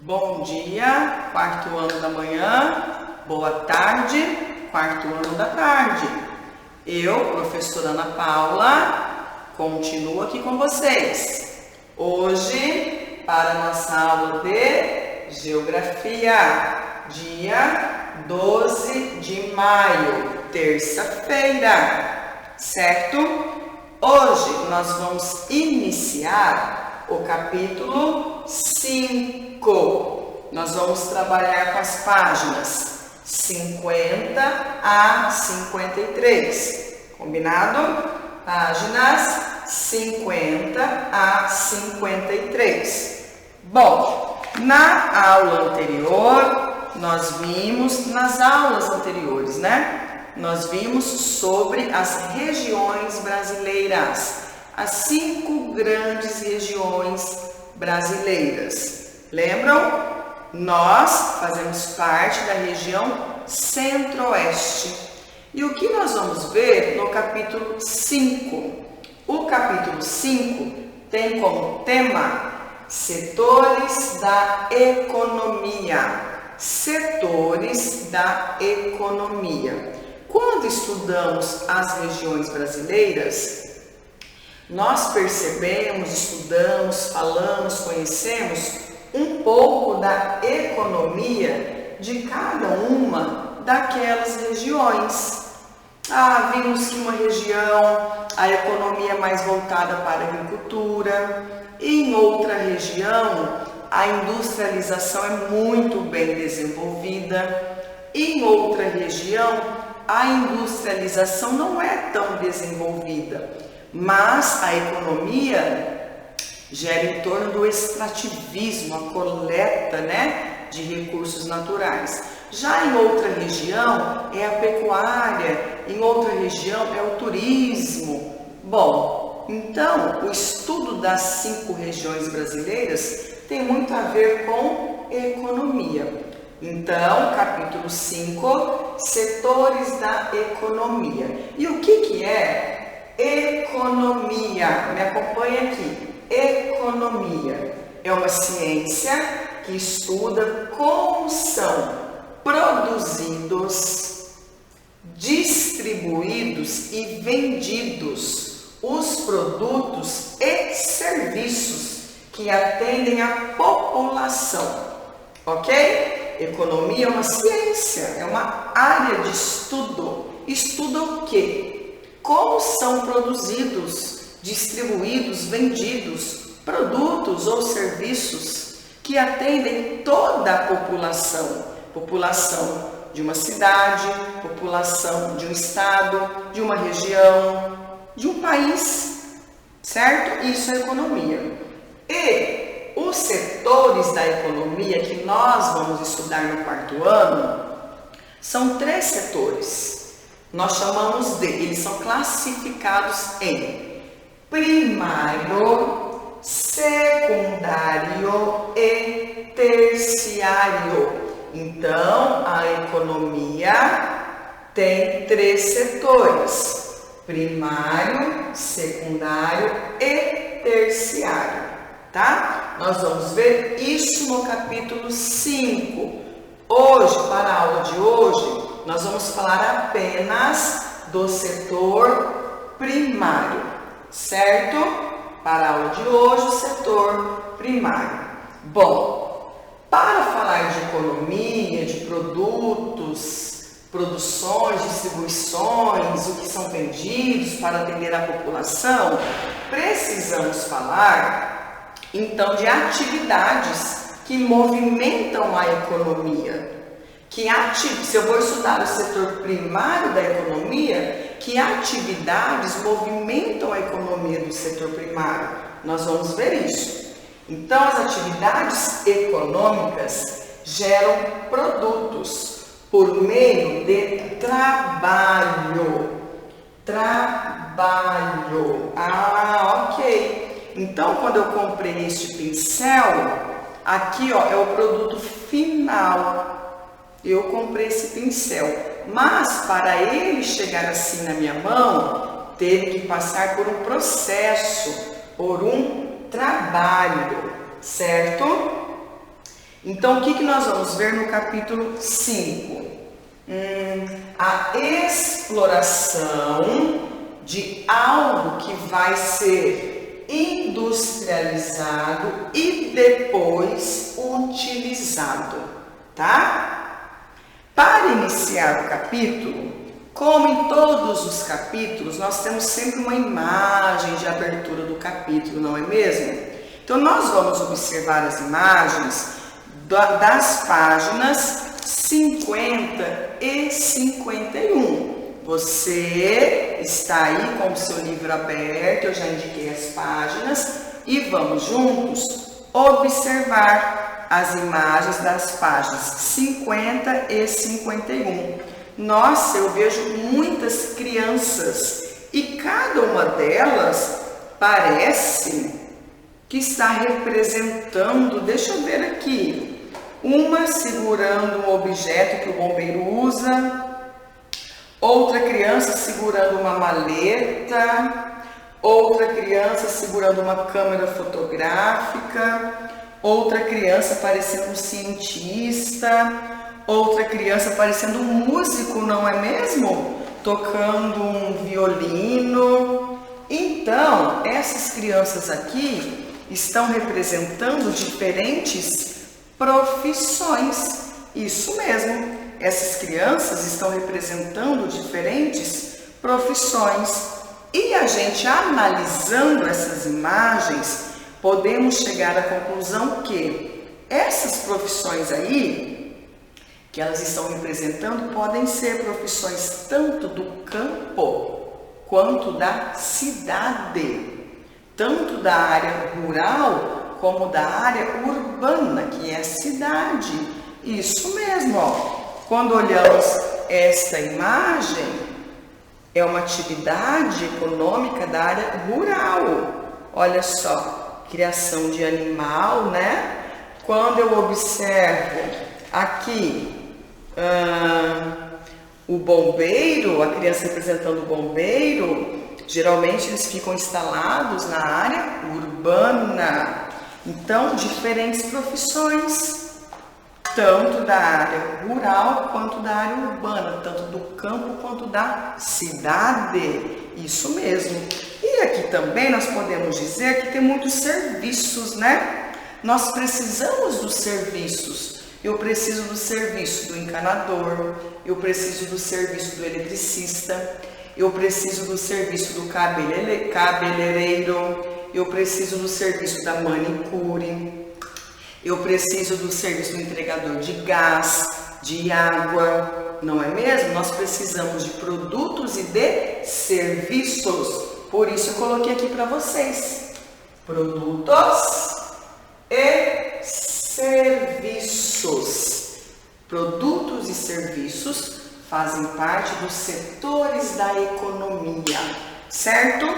Bom dia, quarto ano da manhã, boa tarde, quarto ano da tarde. Eu, professora Ana Paula, continuo aqui com vocês. Hoje, para a nossa aula de Geografia, dia 12 de maio, terça-feira, certo? Hoje nós vamos iniciar o capítulo 5. Nós vamos trabalhar com as páginas 50 a 53. Combinado? Páginas 50 a 53. Bom, na aula anterior, nós vimos, nas aulas anteriores, né? Nós vimos sobre as regiões brasileiras, as 5 grandes regiões brasileiras. Lembram? Nós fazemos parte da região Centro-Oeste. E o que nós vamos ver no capítulo 5? O capítulo 5 tem como tema setores da economia. Setores da economia. Quando estudamos as regiões brasileiras, nós percebemos, estudamos, falamos, conhecemos um pouco da economia de cada uma daquelas regiões. Vimos que uma região, a economia é mais voltada para a agricultura, e em outra região, a industrialização é muito bem desenvolvida, e em outra região, a industrialização não é tão desenvolvida, mas a economia gera em torno do extrativismo, a coleta, de recursos naturais. Já em outra região é a pecuária, em outra região é o turismo. Bom, então o estudo das 5 regiões brasileiras tem muito a ver com economia. Então, capítulo 5, setores da economia. E o que é economia? Me acompanha aqui. Economia é uma ciência que estuda como são produzidos, distribuídos e vendidos os produtos e serviços que atendem a população, ok? Economia é uma ciência, é uma área de estudo. Estuda o quê? Como são produzidos, distribuídos, vendidos, produtos ou serviços que atendem toda a população. População de uma cidade, população de um estado, de uma região, de um país, certo? Isso é economia. E os setores da economia que nós vamos estudar no quarto ano são 3 setores. Nós chamamos de, eles são classificados em primário, secundário e terciário. Então, a economia tem 3 setores: primário, secundário e terciário, tá? Nós vamos ver isso no capítulo 5. Hoje, para a aula de hoje, nós vamos falar apenas do setor primário, certo? Para a aula de hoje, o setor primário. Bom, para falar de economia, de produtos, produções, distribuições, o que são vendidos para atender a população, precisamos falar, então, de atividades que movimentam a economia. Se eu vou estudar o setor primário da economia, que atividades movimentam a economia do setor primário? Nós vamos ver isso. Então, as atividades econômicas geram produtos por meio de trabalho. Trabalho. Ok. Então, quando eu comprei este pincel, aqui é o produto final. Eu comprei esse pincel, mas para ele chegar assim na minha mão, teve que passar por um processo, por um trabalho, certo? Então, o que nós vamos ver no capítulo 5? A exploração de algo que vai ser industrializado e depois utilizado, tá? Para iniciar o capítulo, como em todos os capítulos, nós temos sempre uma imagem de abertura do capítulo, não é mesmo? Então, nós vamos observar as imagens das páginas 50 e 51. Você está aí com o seu livro aberto, eu já indiquei as páginas e vamos juntos observar as imagens das páginas 50 e 51. Nossa, eu vejo muitas crianças e cada uma delas parece que está representando, deixa eu ver aqui, uma segurando um objeto que o bombeiro usa, outra criança segurando uma maleta, outra criança segurando uma câmera fotográfica, outra criança parecendo um cientista, outra criança parecendo um músico, não é mesmo? Tocando um violino. Então, essas crianças aqui estão representando diferentes profissões. Isso mesmo, essas crianças estão representando diferentes profissões. E a gente analisando essas imagens, podemos chegar à conclusão que essas profissões aí, que elas estão representando, podem ser profissões tanto do campo quanto da cidade, tanto da área rural como da área urbana, que é a cidade. Isso mesmo, ó. Quando olhamos esta imagem, é uma atividade econômica da área rural. Olha só, criação de animal, né? Quando eu observo aqui o bombeiro, a criança representando o bombeiro, geralmente eles ficam instalados na área urbana. Então, diferentes profissões, tanto da área rural quanto da área urbana, tanto do campo quanto da cidade. Isso mesmo. E aqui também nós podemos dizer que tem muitos serviços, né? Nós precisamos dos serviços. Eu preciso do serviço do encanador, eu preciso do serviço do eletricista, eu preciso do serviço do cabeleireiro, eu preciso do serviço da manicure, eu preciso do serviço do entregador de gás, de água, não é mesmo? Nós precisamos de produtos e de serviços. Por isso eu coloquei aqui para vocês: produtos e serviços. Produtos e serviços fazem parte dos setores da economia, certo?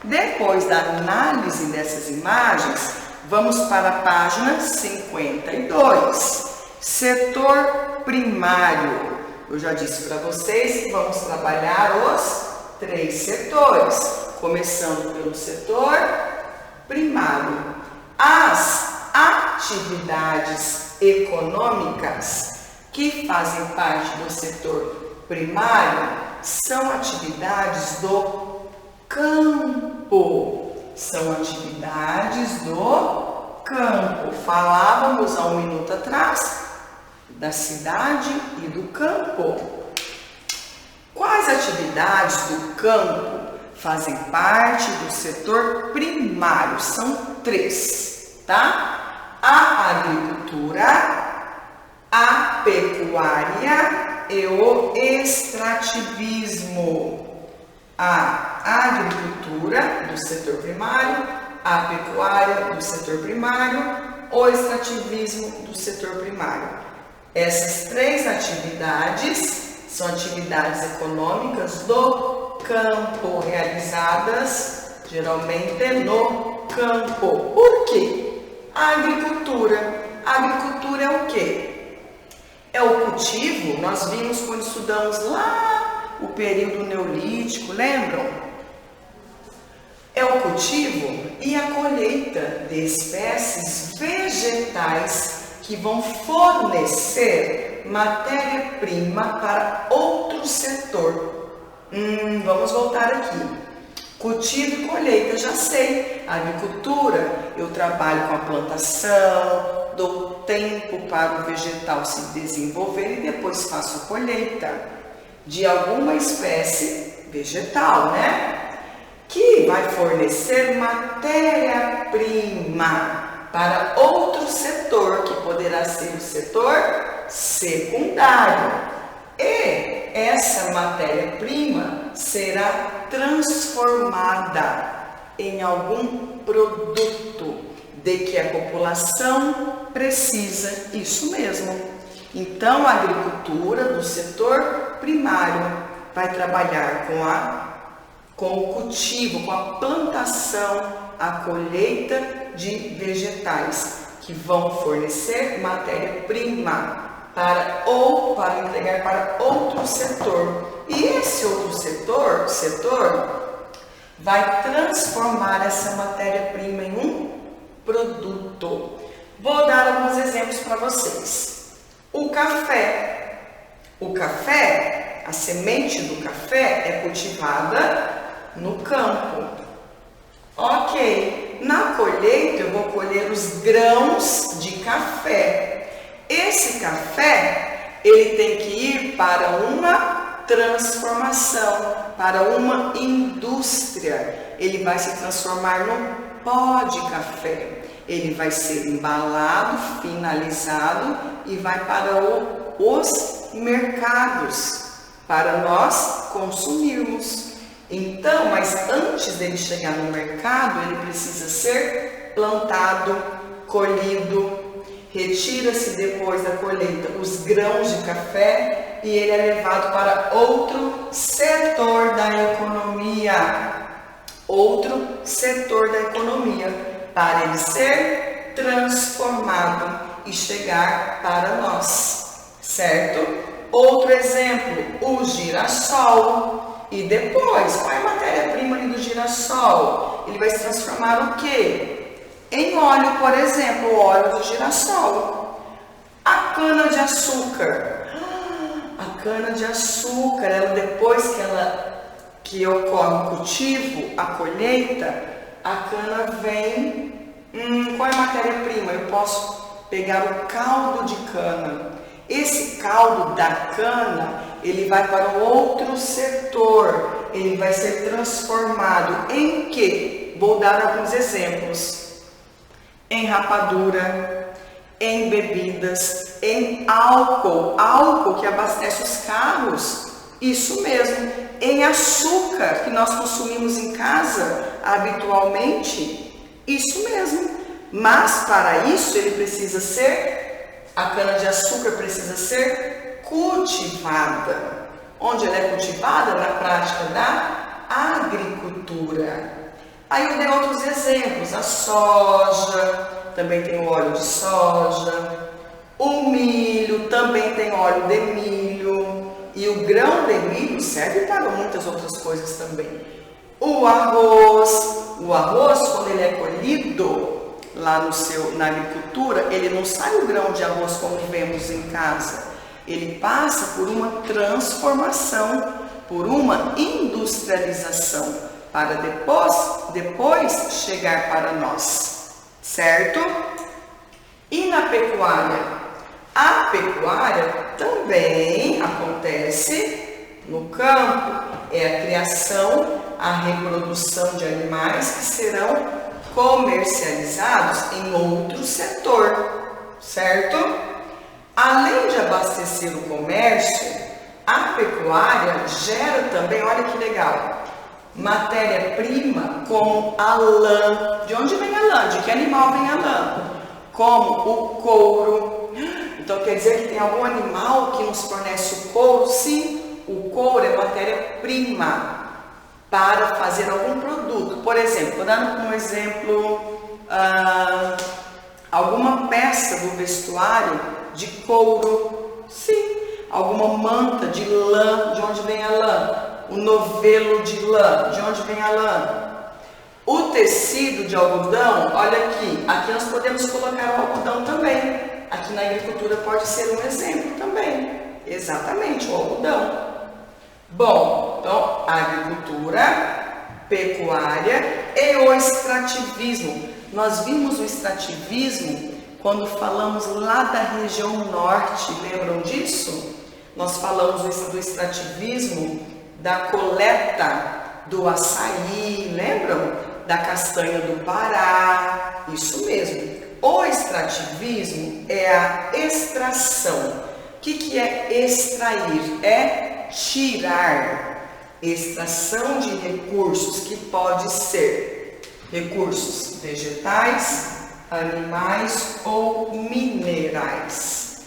Depois da análise dessas imagens, vamos para a página 52. Setor primário. Eu já disse para vocês que vamos trabalhar os 3 setores, começando pelo setor primário. As atividades econômicas que fazem parte do setor primário são atividades do campo. São atividades do campo. Falávamos há um minuto atrás da cidade e do campo. Quais atividades do campo fazem parte do setor primário? São 3, tá? A agricultura, a pecuária e o extrativismo. A agricultura do setor primário, a pecuária do setor primário, o extrativismo do setor primário. Essas 3 atividades são atividades econômicas do campo, realizadas geralmente no campo. Por quê? A agricultura. A agricultura é o quê? É o cultivo. Nós vimos quando estudamos lá o período neolítico, lembram? É o cultivo e a colheita de espécies vegetais que vão fornecer matéria-prima para outro setor. Vamos voltar aqui. Cultivo e colheita, já sei. Agricultura, eu trabalho com a plantação, dou tempo para o vegetal se desenvolver e depois faço a colheita de alguma espécie vegetal, né? Que vai fornecer matéria-prima para outro setor, que poderá ser o setor secundário. E essa matéria-prima será transformada em algum produto de que a população precisa. Isso mesmo. Então, a agricultura do setor primário vai trabalhar com o cultivo, com a plantação, a colheita de vegetais que vão fornecer matéria-prima para entregar para outro setor. E esse outro setor vai transformar essa matéria-prima em um produto. Vou dar alguns exemplos para vocês. O café. O café, a semente do café é cultivada no campo. Ok, na colheita eu vou colher os grãos de café. Esse café, ele tem que ir para uma transformação, para uma indústria. Ele vai se transformar num pó de café. Ele vai ser embalado, finalizado e vai para os mercados, para nós consumirmos. Então, mas antes dele chegar no mercado, ele precisa ser plantado, colhido. Retira-se depois da colheita os grãos de café e ele é levado para outro setor da economia. Outro setor da economia, para ele ser transformado e chegar para nós, certo? Outro exemplo, o girassol. E depois, qual é a matéria-prima ali do girassol? Ele vai se transformar o quê? Em óleo, por exemplo, o óleo do girassol. A cana-de-açúcar. A cana-de-açúcar, ela depois que ocorre o cultivo, a colheita, a cana vem. Qual é a matéria-prima? Eu posso pegar o caldo de cana. Esse caldo da cana, ele vai para o outro setor. Ele vai ser transformado em quê? Vou dar alguns exemplos. Em rapadura, em bebidas, em álcool que abastece os carros, isso mesmo, em açúcar que nós consumimos em casa habitualmente, isso mesmo, mas para isso a cana-de-açúcar precisa ser cultivada. Onde ela é cultivada? Na prática da agricultura. Aí eu dei outros exemplos, a soja, também tem o óleo de soja, o milho, também tem óleo de milho, e o grão de milho serve para muitas outras coisas também. O arroz, quando ele é colhido lá na agricultura, ele não sai o grão de arroz como vemos em casa, ele passa por uma transformação, por uma industrialização, para depois chegar para nós, certo? E na pecuária? A pecuária também acontece no campo, é a criação, a reprodução de animais que serão comercializados em outro setor, certo? Além de abastecer o comércio, a pecuária gera também, olha que legal, matéria-prima como a lã. De onde vem a lã? De que animal vem a lã? Como o couro. Então quer dizer que tem algum animal que nos fornece o couro? Sim, o couro é matéria-prima para fazer algum produto. Por exemplo, dando um exemplo, alguma peça do vestuário de couro. Sim, alguma manta de lã. De onde vem a lã? O novelo de lã, de onde vem a lã? O tecido de algodão, olha aqui nós podemos colocar o algodão também. Aqui na agricultura pode ser um exemplo também. Exatamente, o algodão. Bom, então, agricultura, pecuária e o extrativismo. Nós vimos o extrativismo quando falamos lá da região norte, lembram disso? Nós falamos do extrativismo da coleta do açaí, lembram? Da castanha do Pará, isso mesmo. O extrativismo é a extração. O que é extrair? É tirar. Extração de recursos que pode ser recursos vegetais, animais ou minerais,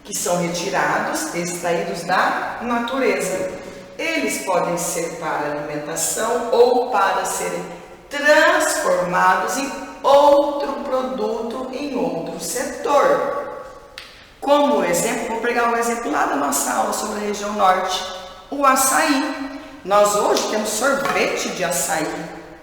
que são retirados, extraídos da natureza. Eles podem ser para alimentação ou para serem transformados em outro produto, em outro setor. Como exemplo, vou pegar um exemplo lá da nossa aula sobre a região norte, o açaí. Nós hoje temos sorvete de açaí,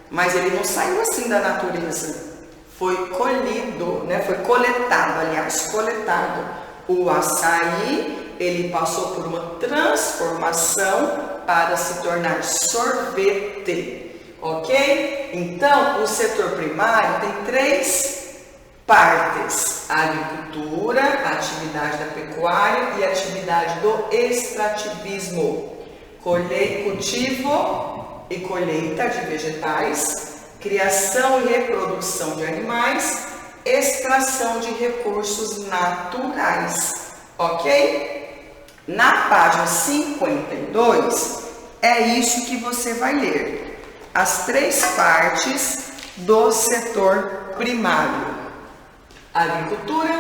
mas ele não saiu assim da natureza. Foi colhido, né? Foi coletado, coletado. O açaí, ele passou por uma transformação para se tornar sorvete, ok? Então, o setor primário tem 3 partes: a agricultura, a atividade da pecuária e a atividade do extrativismo. Cultivo e colheita de vegetais, criação e reprodução de animais, extração de recursos naturais, ok? Na página 52, é isso que você vai ler. As 3 partes do setor primário: agricultura,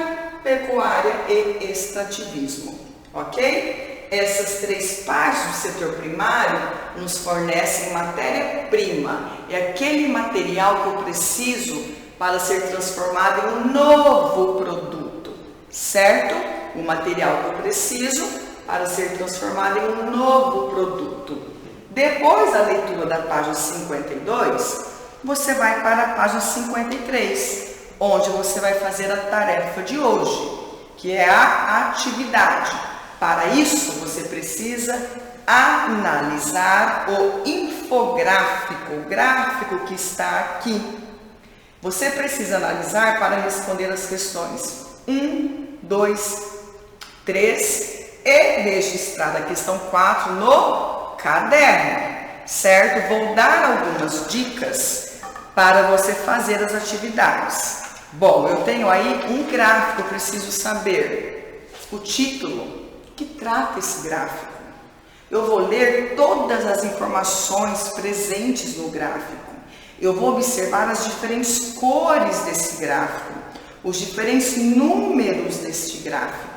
pecuária e extrativismo, ok? Essas 3 partes do setor primário nos fornecem matéria-prima. É aquele material que eu preciso para ser transformado em um novo produto, certo? O material que eu preciso para ser transformado em um novo produto. Depois da leitura da página 52, você vai para a página 53, onde você vai fazer a tarefa de hoje, que é a atividade. Para isso, você precisa analisar o infográfico, o gráfico que está aqui. Você precisa analisar para responder as questões 1, 2, 3 e registrar a questão 4 no caderno, certo? Vou dar algumas dicas para você fazer as atividades. Bom, eu tenho aí um gráfico, eu preciso saber o título. Que trata esse gráfico? Eu vou ler todas as informações presentes no gráfico. Eu vou observar as diferentes cores desse gráfico, os diferentes números deste gráfico,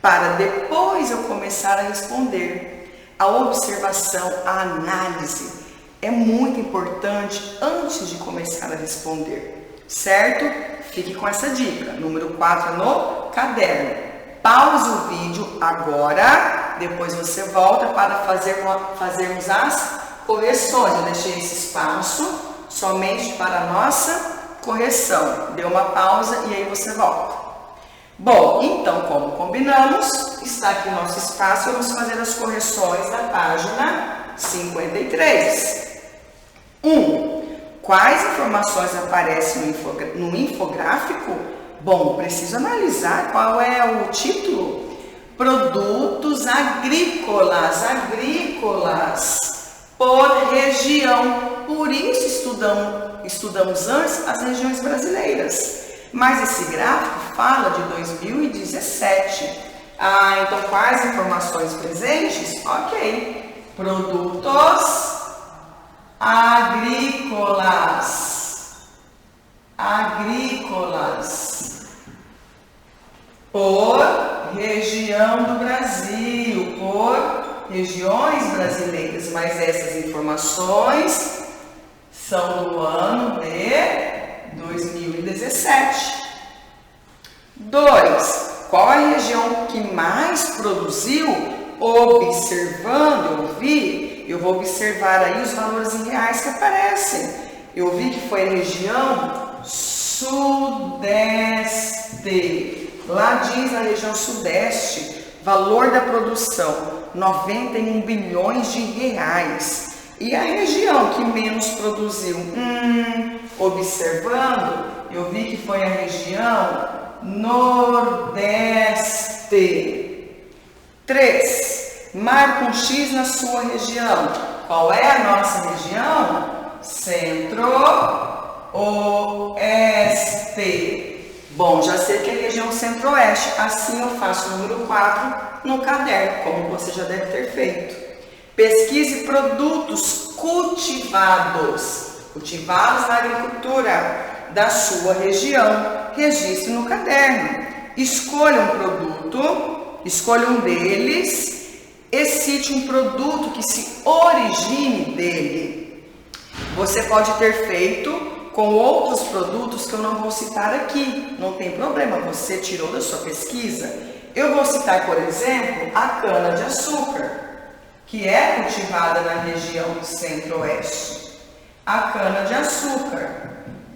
para depois eu começar a responder. A observação, a análise é muito importante antes de começar a responder, certo? Fique com essa dica, número 4 no caderno. Pause o vídeo agora, depois você volta para fazermos as correções. Eu deixei esse espaço somente para a nossa correção. Dê uma pausa e aí você volta. Bom, então, como combinamos, está aqui o nosso espaço, vamos fazer as correções da página 53. 1. Quais informações aparecem no infográfico? Bom, preciso analisar qual é o título. Produtos agrícolas, por região. Por isso estudamos antes as regiões brasileiras. Mas esse gráfico fala de 2017. Então quais informações presentes? Ok. Produtos agrícolas por região do Brasil, por regiões brasileiras, mas essas informações são do ano de 2017. 2. Qual a região que mais produziu? Observando, eu vou observar aí os valores em reais que aparecem. Eu vi que foi a região Sudeste. Lá diz na região sudeste, valor da produção, 91 bilhões de reais. E a região que menos produziu? Observando, eu vi que foi a região Nordeste. 3. Marca um X na sua região. Qual é a nossa região? Centro-Oeste. Bom, já sei que é a região Centro-Oeste. Assim eu faço o número 4 no caderno, como você já deve ter feito. Pesquise produtos cultivados na agricultura da sua região. Registre no caderno. Escolha um produto, escolha um deles e cite um produto que se origine dele. Você pode ter feito com outros produtos que eu não vou citar aqui, não tem problema, você tirou da sua pesquisa. Eu vou citar, por exemplo, a cana-de-açúcar, que é cultivada na região Centro-Oeste. A cana-de-açúcar.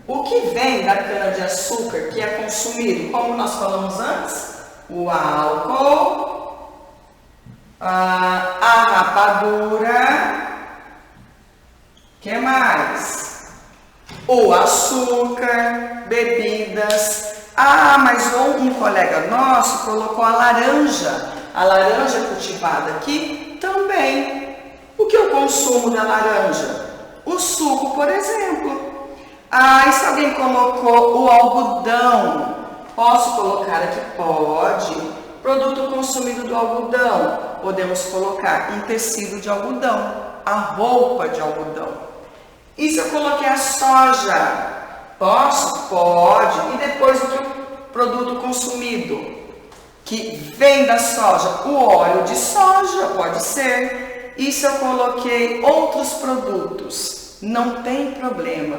O que vem da cana-de-açúcar que é consumido, como nós falamos antes? O álcool, a rapadura, que mais? O açúcar, bebidas. Mas um colega nosso colocou a laranja. A laranja cultivada aqui também. O que eu consumo da laranja? O suco, por exemplo. E se alguém colocou o algodão? Posso colocar aqui? Pode. Produto consumido do algodão. Podemos colocar um tecido de algodão, a roupa de algodão. E se eu coloquei a soja? Posso? Pode. E depois o produto consumido? Que vem da soja? O óleo de soja, pode ser. E se eu coloquei outros produtos? Não tem problema.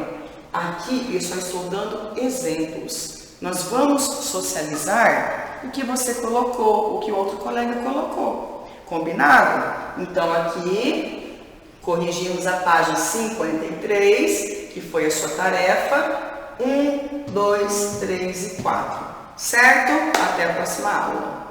Aqui eu só estou dando exemplos. Nós vamos socializar o que você colocou, o que outro colega colocou. Combinado? Então aqui corrigimos a página 53, que foi a sua tarefa. 1, 2, 3 e 4. Certo? Até a próxima aula.